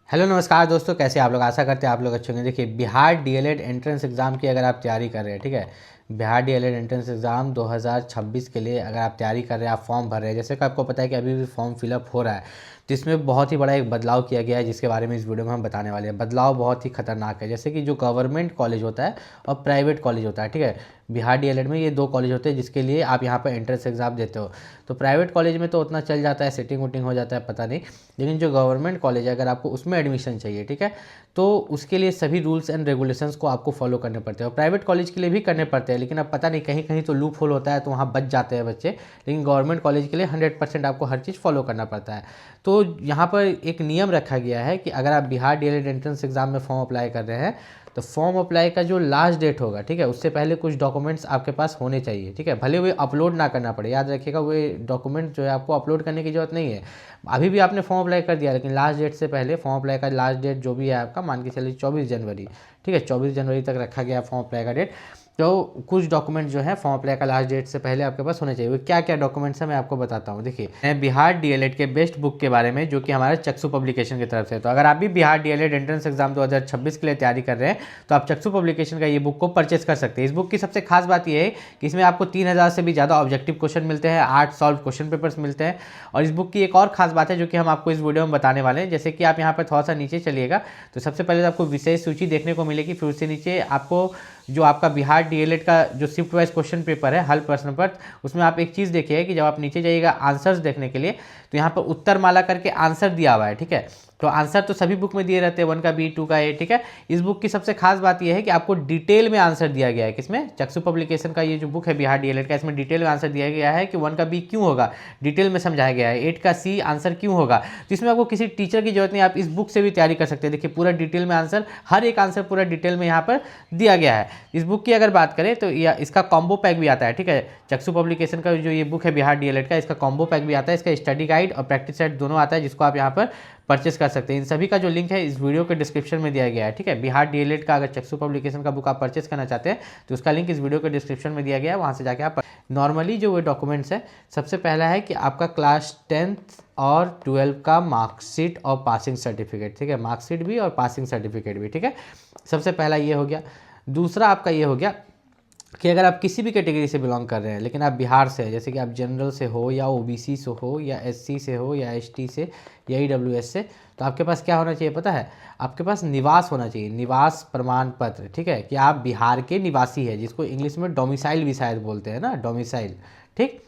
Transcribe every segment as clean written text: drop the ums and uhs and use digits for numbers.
Hello नमस्कार दोस्तों, कैसे आप लोग। आशा करते हैं आप लोग अच्छे होंगे। देखिए, बिहार डीएलएड एंट्रेंस एग्ज़ाम की अगर आप तैयारी कर रहे हैं, ठीक है, बिहार डीएलएड एंट्रेंस एग्ज़ाम 2026 के लिए अगर आप तैयारी कर रहे हैं, आप फॉर्म भर रहे हैं, जैसे कि आपको पता है कि अभी भी फॉर्म फिलअप हो रहा है, तो इसमें बहुत ही बड़ा एक बदलाव किया गया है, जिसके बारे में इस वीडियो में हम बताने वाले हैं। बदलाव बहुत ही खतरनाक है। जैसे कि जो गवर्नमेंट कॉलेज होता है और प्राइवेट कॉलेज होता है, ठीक है, बिहार डीएलएड में ये दो कॉलेज होते हैं जिसके लिए आप यहाँ पर एंट्रेंस एग्ज़ाम देते हो। तो प्राइवेट कॉलेज में तो उतना चल जाता है, सेटिंग वोटिंग हो जाता है, पता नहीं। लेकिन जो गवर्नमेंट कॉलेज है, अगर आपको उसमें एडमिशन चाहिए, ठीक है, तो उसके लिए सभी रूल्स एंड रेगुलेशंस को आपको फॉलो करने पड़ते हैं। और प्राइवेट कॉलेज के लिए भी करने पड़ते हैं, लेकिन अब पता नहीं कहीं कहीं तो लूप होल होता है, तो वहाँ बच जाते हैं बच्चे। लेकिन गवर्नमेंट कॉलेज के लिए 100% आपको हर चीज़ फॉलो करना पड़ता है। तो यहाँ पर एक नियम रखा गया है कि अगर आप बिहार डीएलएड एंट्रेंस एग्जाम में फॉर्म अप्लाई कर रहे हैं, तो फॉर्म अप्लाई का जो लास्ट डेट होगा, ठीक है, उससे पहले कुछ डॉक्यूमेंट्स आपके पास होने चाहिए, ठीक है। भले वे अपलोड ना करना पड़े, याद रखिएगा, वे डॉक्यूमेंट जो है आपको अपलोड करने की जरूरत नहीं है। अभी भी आपने फॉर्म अप्लाई कर दिया, लेकिन लास्ट डेट से पहले, फॉर्म अप्लाई का लास्ट डेट जो भी है आपका, मान के चलिए 24 जनवरी, ठीक है, 24 जनवरी तक रखा गया फॉर्म अप्लाई का डेट। तो कुछ डॉक्यूमेंट जो है फॉर्म अप्लाई का लास्ट डेट से पहले आपके पास होने चाहिए। वो क्या क्या डॉक्यूमेंट्स हैं मैं आपको बताता हूँ। देखिए, मैं बिहार डीएलएड के बेस्ट बुक के बारे में, जो कि हमारे चक्षु पब्लिकेशन की तरफ से। तो अगर आप भी बिहार डीएलएड एंट्रेंस एग्जाम 2026 के लिए तैयारी कर रहे हैं, तो आप चक्षु पब्लिकेशन का ये बुक को परचेस कर सकते हैं। इस बुक की सबसे खास बात यह है कि इसमें आपको 3000 से भी ज़्यादा ऑब्जेक्टिव क्वेश्चन मिलते हैं, 8 सॉल्व क्वेश्चन पेपर्स मिलते हैं। और इस बुक की एक और खास बात है जो कि हम आपको इस वीडियो में बताने वाले हैं। जैसे कि आप यहाँ पर थोड़ा सा नीचे चलिएगा, तो सबसे पहले तो आपको विषय सूची देखने को मिलेगी। फिर उससे नीचे आपको जो आपका बिहार डीएलएड का जो शिफ्ट वाइज क्वेश्चन पेपर है, हल प्रश्न पत्र, उसमें आप एक चीज़ देखिए कि जब आप नीचे जाइएगा आंसर्स देखने के लिए, तो यहाँ पर उत्तर माला करके आंसर दिया हुआ है, ठीक है। तो आंसर तो सभी बुक में दिए रहते हैं, 1 का बी, 2 का ए, ठीक है। इस बुक की सबसे खास बात यह है कि आपको डिटेल में आंसर दिया गया है। किसमें? चक्षु पब्लिकेशन का ये जो बुक है बिहार डीएलएड का, इसमें डिटेल में आंसर दिया गया है कि 1 का बी क्यों होगा, डिटेल में समझाया गया है। 8 का सी आंसर क्यों होगा। तो इसमें आपको किसी टीचर की जरूरत नहीं, आप इस बुक से भी तैयारी कर सकते हैं। देखिए, पूरा डिटेल में आंसर, हर एक आंसर पूरा डिटेल में यहाँ पर दिया गया है। इस बुक की अगर बात करें तो इसका कॉम्बो पैक भी आता है, ठीक है। चक्षु पब्लिकेशन का जो ये बुक है बिहार डीएलएड का, इसका कॉम्बो पैक भी आता है। इसका स्टडी गाइड और प्रैक्टिस सेट दोनों आता है, जिसको आप यहाँ पर परचेस कर सकते हैं। इन सभी का जो लिंक है इस वीडियो के डिस्क्रिप्शन में दिया गया है, ठीक है। बिहार डीएलएड का अगर चक्षु पब्लिकेशन का बुक आप परचेस करना चाहते हैं, तो उसका लिंक इस वीडियो के डिस्क्रिप्शन में दिया गया है, वहाँ से जाके आप। नॉर्मली जो वो डॉक्यूमेंट्स है, सबसे पहला है कि आपका क्लास 10th और 12 का मार्कशीट और पासिंग सर्टिफिकेट, ठीक है, मार्कशीट भी और पासिंग सर्टिफिकेट भी, ठीक है। सबसे पहला ये हो गया। दूसरा आपका ये हो गया कि अगर आप किसी भी कैटेगरी से बिलोंग कर रहे हैं, लेकिन आप बिहार से हैं, जैसे कि आप जनरल से हो या ओबीसी से हो या एससी से हो या एसटी से या ईडब्ल्यूएस से, तो आपके पास क्या होना चाहिए पता है? आपके पास निवास होना चाहिए, निवास प्रमाण पत्र, ठीक है, कि आप बिहार के निवासी हैं, जिसको इंग्लिश में डोमिसाइल भी शायद बोलते हैं ना, डोमिसाइल, ठीक।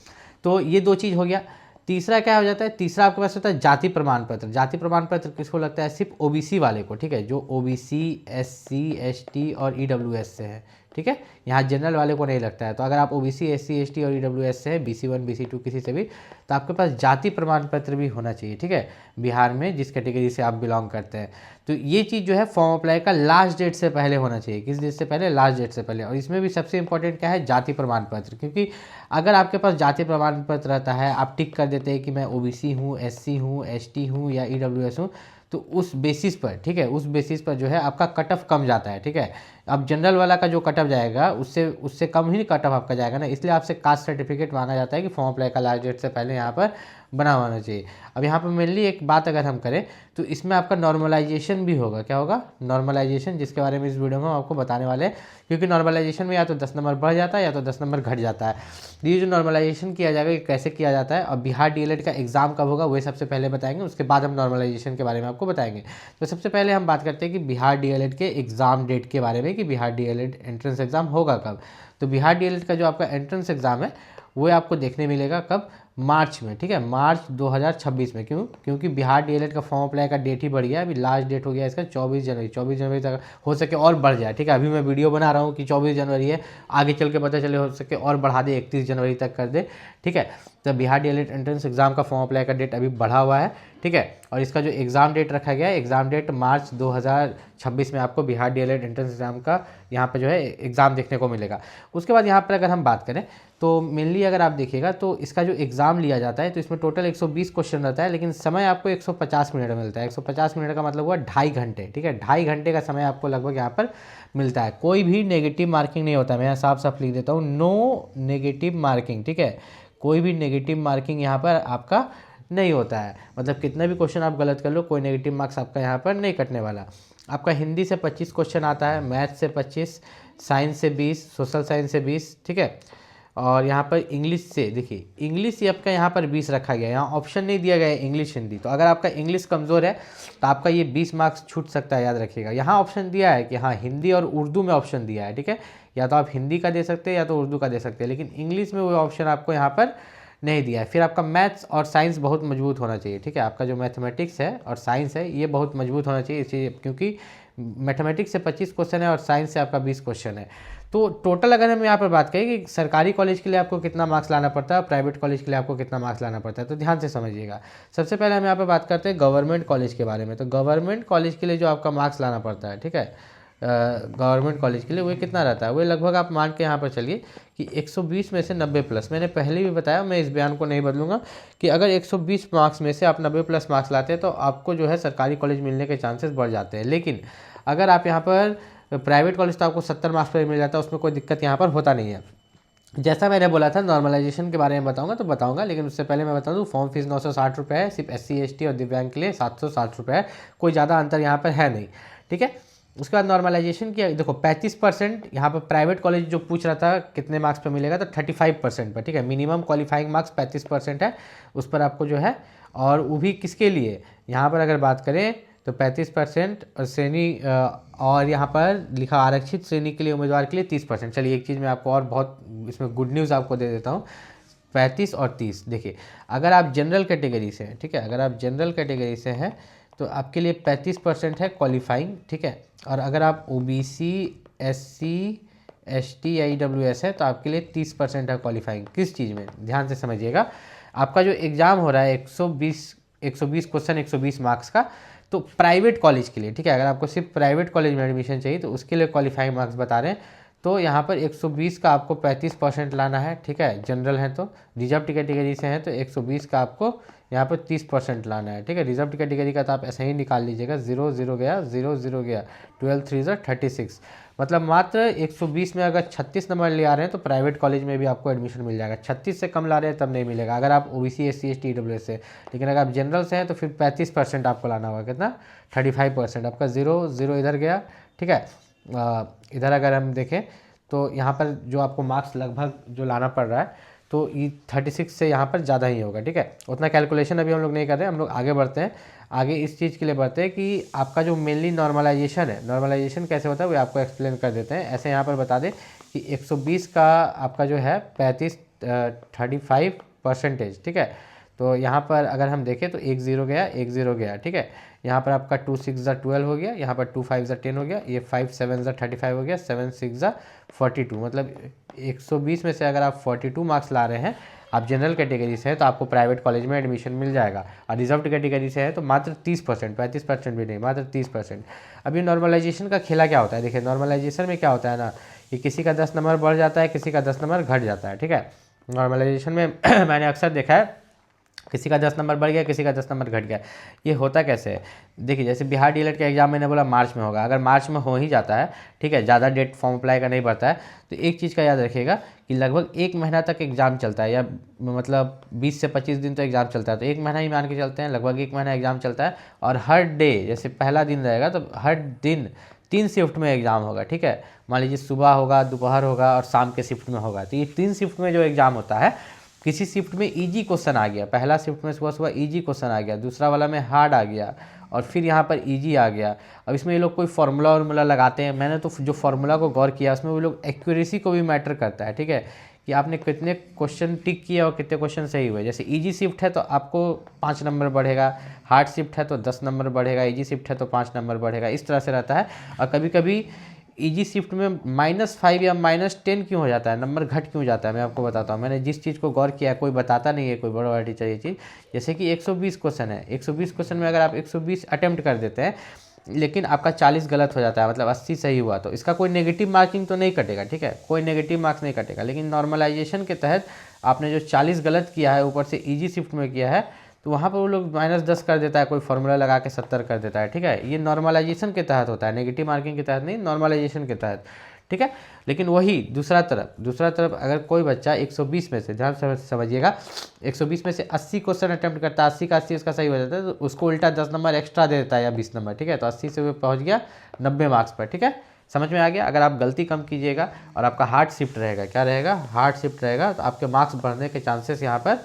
तो ये दो चीज़ हो गया। तीसरा क्या हो जाता है? तीसरा आपके पास होता है जाति प्रमाण पत्र। जाति प्रमाण पत्र किसको लगता है? सिर्फ ओबीसी वाले को, ठीक है, जो ओबीसी, एससी, एसटी और ईडब्ल्यूएस से है, ठीक है। यहाँ जनरल वाले को नहीं लगता है। तो अगर आप ओबीसी, एससी, एसटी और ईडब्ल्यूएस से है, BC1, BC2 किसी से भी, तो आपके पास जाति प्रमाण पत्र भी होना चाहिए, ठीक है, बिहार में जिस कैटेगरी से आप बिलोंग करते हैं। तो ये चीज़ जो है फॉर्म अप्लाई का लास्ट डेट से पहले होना चाहिए। किस डेट से पहले? लास्ट डेट से पहले। और इसमें भी सबसे इंपॉर्टेंट क्या है? जाति प्रमाण पत्र। क्योंकि अगर आपके पास जाति प्रमाण पत्र रहता है, आप टिक कर देते हैं कि मैं ओबीसी हूँ, एससी हूँ, एसटी हूँ या ईडब्ल्यूएस हूँ, तो उस बेसिस पर, ठीक है, उस बेसिस पर जो है आपका कट ऑफ कम जाता है, ठीक है। अब जनरल वाला का जो कट ऑफ जाएगा, उससे उससे कम ही कट ऑफ आपका जाएगा ना, इसलिए आपसे कास्ट सर्टिफिकेट मांगा जाता है कि फॉर्म अप्लाई का लास्ट डेट से पहले यहाँ पर बना होना चाहिए। अब यहाँ पर मेनली एक बात अगर हम करें, तो इसमें आपका नॉर्मलाइजेशन भी होगा। क्या होगा? नॉर्मलाइजेशन, जिसके बारे में इस वीडियो में हम आपको बताने वाले हैं। क्योंकि नॉर्मलाइजेशन में या तो 10 नंबर बढ़ जाता है या तो 10 नंबर घट जाता है। ये जो नॉर्मलाइजेशन किया जाएगा, ये कैसे किया जाता है और बिहार डीएलएड का एग्जाम कब होगा, वही सबसे पहले बताएंगे। उसके बाद हम नॉर्मलाइजेशन के बारे में आपको बताएंगे। तो सबसे पहले हम बात करते हैं कि बिहार डीएलएड के एग्जाम डेट के बारे में, कि बिहार डीएलएड एंट्रेंस एग्जाम होगा कब। तो बिहार डीएलएड का जो आपका एंट्रेंस एग्जाम है, वो आपको देखने मिलेगा कब? मार्च में, ठीक है, मार्च 2026 में। क्यों? क्योंकि बिहार डीएलएड का फॉर्म अप्लाई का डेट ही बढ़ गया। अभी लास्ट डेट हो गया इसका 24 जनवरी। 24 जनवरी तक हो सके और बढ़ जाए, ठीक है। अभी मैं वीडियो बना रहा हूँ कि 24 जनवरी है, आगे चल के पता चले हो सके और बढ़ा दे, 31 जनवरी तक कर दे, ठीक है। तो बिहार डीएलएड एंट्रेंस एग्जाम का फॉर्म अप्लाई का डेट अभी बढ़ा हुआ है, ठीक है। और इसका जो एग्ज़ाम डेट रखा गया है, एग्ज़ाम डेट मार्च 2026 में आपको बिहार डीएलएड एंट्रेंस एग्जाम का यहाँ पे जो है एग्ज़ाम देखने को मिलेगा। उसके बाद यहाँ पर अगर हम बात करें, तो मेनली अगर आप देखिएगा तो इसका जो एग्ज़ाम लिया जाता है, तो इसमें टोटल 120 क्वेश्चन रहता है, लेकिन समय आपको 150 मिनट मिलता है। 150 मिनट का मतलब हुआ 2.5 घंटे, ठीक है। 2.5 घंटे का समय आपको लगभग यहाँ पर मिलता है। कोई भी नेगेटिव मार्किंग नहीं होता है। मैं यहाँ साफ साफ लिख देता हूँ, नो नेगेटिव मार्किंग, ठीक है। कोई भी नेगेटिव मार्किंग यहाँ पर आपका नहीं होता है। मतलब कितने भी क्वेश्चन आप गलत कर लो, कोई नेगेटिव मार्क्स आपका यहाँ पर नहीं कटने वाला। आपका हिंदी से 25 क्वेश्चन आता है, मैथ से 25, साइंस से 20, सोशल साइंस से 20, ठीक है। और यहाँ पर इंग्लिश से देखिए, इंग्लिश आपका यहाँ पर 20 रखा गया है, यहाँ ऑप्शन नहीं दिया गया है इंग्लिश हिंदी। तो अगर आपका इंग्लिश कमज़ोर है तो आपका ये 20 मार्क्स छूट सकता है, याद रखिएगा। यहाँ ऑप्शन दिया है कि हाँ हिंदी और उर्दू में ऑप्शन दिया है, ठीक है। या तो आप हिंदी का दे सकते हैं या तो उर्दू का दे सकते हैं, लेकिन इंग्लिश में वो ऑप्शन आपको यहाँ पर नहीं दिया है। फिर आपका मैथ्स और साइंस बहुत मजबूत होना चाहिए, ठीक है। आपका जो मैथमेटिक्स है और साइंस है ये बहुत मजबूत होना चाहिए, इसलिए क्योंकि मैथमेटिक्स से 25 क्वेश्चन है और साइंस से आपका 20 क्वेश्चन है। तो टोटल अगर हम यहाँ पर बात करें कि सरकारी कॉलेज के लिए आपको कितना मार्क्स लाना पड़ता है और प्राइवेट कॉलेज के लिए आपको कितना मार्क्स लाना पड़ता है, तो ध्यान से समझिएगा। सबसे पहले हम यहाँ पर बात करते हैं गवर्नमेंट कॉलेज के बारे में। तो गवर्नमेंट कॉलेज के लिए जो आपका मार्क्स लाना पड़ता है, ठीक है, गवर्नमेंट कॉलेज के लिए वो कितना रहता है, वो लगभग आप मान के यहाँ पर चलिए कि 120 में से 90 प्लस। मैंने पहले भी बताया, मैं इस बयान को नहीं बदलूंगा, कि अगर 120 मार्क्स में से आप 90 प्लस मार्क्स लाते हैं तो आपको जो है सरकारी कॉलेज मिलने के चांसेस बढ़ जाते हैं। लेकिन अगर आप यहाँ पर प्राइवेट कॉलेज तो आपको 70 मार्क्स पर मिल जाता है, उसमें कोई दिक्कत यहाँ पर होता नहीं है। जैसा मैंने बोला था नॉर्मलाइजेशन के बारे में बताऊंगा तो बताऊंगा, लेकिन उससे पहले मैं बता दूं फॉर्म फीस 960 रुपये है, सिर्फ SC ST और दिव्यांग के लिए 760 रुपये है, कोई ज़्यादा अंतर यहाँ पर है नहीं, ठीक है। उसके बाद नॉर्मलाइजेशन की देखो 35% यहाँ पर प्राइवेट कॉलेज जो पूछ रहा था कितने मार्क्स पर मिलेगा, तो 35% पर, ठीक है। मिनिमम क्वालिफाइंग मार्क्स 35% है, उस पर आपको जो है, और वो भी किसके लिए, यहाँ पर अगर बात करें तो 35% और श्रेणी और यहाँ पर लिखा आरक्षित श्रेणी के लिए उम्मीदवार के लिए 30%। चलिए एक चीज़ मैं आपको और बहुत इसमें गुड न्यूज़ आपको दे देता हूँ, 35 और 30। देखिए अगर आप जनरल कैटेगरी से हैं, ठीक है, अगर आप जनरल कैटेगरी से हैं तो आपके लिए 35% है क्वालिफाइंग, ठीक है। और अगर आप OBC SC ST या EWS है तो आपके लिए 30% है क्वालिफाइंग। किस चीज़ में, ध्यान से समझिएगा। आपका जो एग्ज़ाम हो रहा है 120 क्वेश्चन 120 मार्क्स का, तो प्राइवेट कॉलेज के लिए, ठीक है, अगर आपको सिर्फ प्राइवेट कॉलेज में एडमिशन चाहिए तो उसके लिए क्वालिफाइंग मार्क्स बता रहे हैं। तो यहाँ पर 120 का आपको 35% लाना है, ठीक है, जनरल है तो। रिजर्व कैटेगरी से हैं तो 120 का आपको यहाँ पर 30% लाना है, ठीक है। रिजर्व कैटेगरी का तो आप ऐसे ही निकाल लीजिएगा, 0 0 गया, 0 0 गया, 12 3 36, मतलब मात्र 120 में अगर 36 नंबर ले आ रहे हैं तो प्राइवेट कॉलेज में भी आपको एडमिशन मिल जाएगा। 36 से कम ला रहे हैं तब नहीं मिलेगा, अगर आप OBC SC ST EWS से। लेकिन अगर आप जनरल से हैं तो फिर 35% आपको लाना होगा, कितना, 35%। आपका 0 0 इधर गया, ठीक है। इधर अगर हम देखें तो यहाँ पर जो आपको मार्क्स लगभग जो लाना पड़ रहा है तो ये 36 से यहाँ पर ज़्यादा ही होगा, ठीक है। उतना कैलकुलेशन अभी हम लोग नहीं कर रहे हैं, हम लोग आगे बढ़ते हैं। आगे इस चीज़ के लिए बढ़ते हैं कि आपका जो मेनली नॉर्मलाइजेशन है, नॉर्मलाइजेशन कैसे होता है वो आपको एक्सप्लेन कर देते हैं। ऐसे यहाँ पर बता दें कि 120 का आपका जो है 35%, ठीक है। तो यहाँ पर अगर हम देखें तो 1 0 गया, 1 0 गया, ठीक है। यहाँ पर आपका 2 6 12 हो गया, यहाँ पर 2 5 10 हो गया, ये 5 7 35 हो गया, 7 6 42। मतलब 120 में से अगर आप 42 मार्क्स ला रहे हैं, आप जनरल कैटेगरी से है तो आपको प्राइवेट कॉलेज में एडमिशन मिल जाएगा। और रिजर्व कैटेगरी से है तो मात्र 30%, 35% भी नहीं, मात्र 30%। अभी नॉर्मलाइजेशन का खेला क्या होता है, देखिए नॉर्मलाइजेशन में क्या होता है ना, कि किसी का 10 नंबर बढ़ जाता है, किसी का 10 नंबर घट जाता है, ठीक है। नॉर्मलाइजेशन में मैंने अक्सर देखा है किसी का 10 नंबर बढ़ गया, किसी का 10 नंबर घट गया। ये होता कैसे है, देखिए जैसे बिहार DLED का एग्जाम मैंने बोला मार्च में होगा, अगर मार्च में हो ही जाता है, ठीक है, ज़्यादा डेट फॉर्म अप्लाई का नहीं बढ़ता है, तो एक चीज़ का याद रखिएगा कि लगभग 1 महीना तक एग्ज़ाम चलता है, या मतलब 20 से 25 दिन तो एग्ज़ाम चलता है। तो 1 महीना ही मान के चलते हैं, लगभग 1 महीना एग्ज़ाम चलता है। और हर डे, जैसे पहला दिन रहेगा तो हर दिन 3 शिफ्ट में एग्ज़ाम होगा, ठीक है। मान लीजिए सुबह होगा, दोपहर होगा और शाम के शिफ्ट में होगा। तो ये 3 शिफ्ट में जो एग्ज़ाम होता है, किसी शिफ्ट में इजी क्वेश्चन आ गया, पहला शिफ्ट में सुबह सुबह इजी क्वेश्चन आ गया, दूसरा वाला में हार्ड आ गया, और फिर यहाँ पर इजी आ गया। अब इसमें ये लोग कोई फार्मूला वार्मूला लगाते हैं, मैंने तो जो फार्मूला को गौर किया उसमें वो लोग एक्यूरेसी को भी मैटर करता है, ठीक है, कि आपने कितने क्वेश्चन टिक किए और कितने क्वेश्चन सही हुए। जैसे इजी शिफ्ट है तो आपको 5 नंबर बढ़ेगा, हार्ड शिफ्ट है तो 10 नंबर बढ़ेगा, इजी शिफ्ट है तो 5 नंबर बढ़ेगा, इस तरह से रहता है। और कभी कभी इजी शिफ्ट में -5 या -10 क्यों हो जाता है, नंबर घट क्यों जाता है, मैं आपको बताता हूँ। मैंने जिस चीज़ को गौर किया, कोई बताता नहीं है, कोई बड़ा बड़ा टीचर ये चीज़। जैसे कि 120 क्वेश्चन है, 120 क्वेश्चन में अगर आप 120 अटेम्प्ट कर देते हैं लेकिन आपका 40 गलत हो जाता है, मतलब 80 सही हुआ, तो इसका कोई नेगेटिव मार्किंग तो नहीं कटेगा, ठीक है, कोई नेगेटिव मार्क्स नहीं कटेगा। लेकिन नॉर्मलाइजेशन के तहत आपने जो 40 गलत किया है, ऊपर से इजी शिफ्ट में किया है, तो वहाँ पर वो लोग -10 कर देता है, कोई फार्मूला लगा के 70 कर देता है, ठीक है। ये नॉर्मलाइजेशन के तहत होता है, नेगेटिव मार्किंग के तहत नहीं, नॉर्मलाइजेशन के तहत, ठीक है। लेकिन वही दूसरा तरफ अगर कोई बच्चा 120 में से, ध्यान से समझिएगा, 120 में से 80 क्वेश्चन अटेम्प्ट करता है, 80 का 80 उसका सही हो जाता है, तो उसको उल्टा 10 नंबर एक्स्ट्रा दे देता है या 20 नंबर, ठीक है। तो 80 से वो पहुँच गया 90 मार्क्स पर, ठीक है। समझ में आ गया। अगर आप गलती कम कीजिएगा और आपका हार्ड शिफ्ट रहेगा, क्या रहेगा, हार्ड शिफ्ट रहेगा, तो आपके मार्क्स बढ़ने के चांसेस यहाँ पर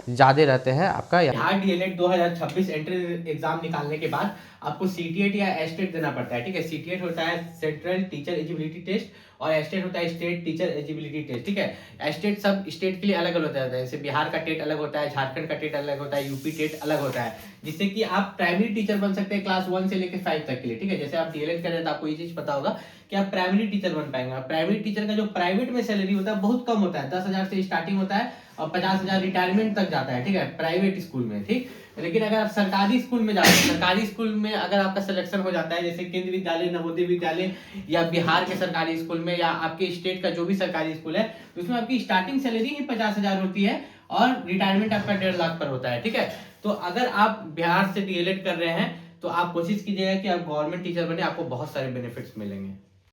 ज़्यादा रहते हैं। आपका बिहार डीएलएड 2026 एंट्रेंस एग्जाम निकालने के बाद आपको सीटीएट या एस्टेट देना पड़ता है, ठीक है। सीटीएट होता है सेंट्रल टीचर एलिजिबिलिटी टेस्ट और एस्टेट होता है स्टेट टीचर एलिजिबिलिटी टेस्ट, ठीक है। एस्टेट सब स्टेट के लिए अलग अलग होता है, जैसे बिहार का टेट अलग होता है, झारखंड का टेट अलग होता है, यूपी टेट अलग होता है, जिससे कि आप प्राइमरी टीचर बन सकते हैं क्लास 1 से लेकर 5 तक के लिए, ठीक है। जैसे आप डीएलएड कर रहे हैं तो आपको ये चीज पता होगा कि आप प्राइमरी टीचर बन पाएंगे। प्राइमरी टीचर का जो प्राइवेट में सैलरी होता है बहुत कम होता है, 10,000 से स्टार्टिंग होता है और 50,000 रिटायरमेंट तक जाता है, ठीक है, प्राइवेट स्कूल में, ठीक। लेकिन अगर आप सरकारी स्कूल में जाते हैं, सरकारी स्कूल में अगर आपका सिलेक्शन हो जाता है, जैसे केंद्रीय विद्यालय, नवोदय विद्यालय या बिहार के सरकारी स्कूल में या आपके स्टेट का जो भी सरकारी स्कूल है, तो उसमें आपकी स्टार्टिंग सैलरी ही 50,000 होती है और रिटायरमेंट आपका 1.5 लाख पर होता है, ठीक है। तो अगर आप बिहार से डीएलएड कर रहे हैं तो आप कोशिश कीजिएगा कि आप गवर्नमेंट टीचर बने, आपको बहुत सारे बेनिफिट्स मिलेंगे।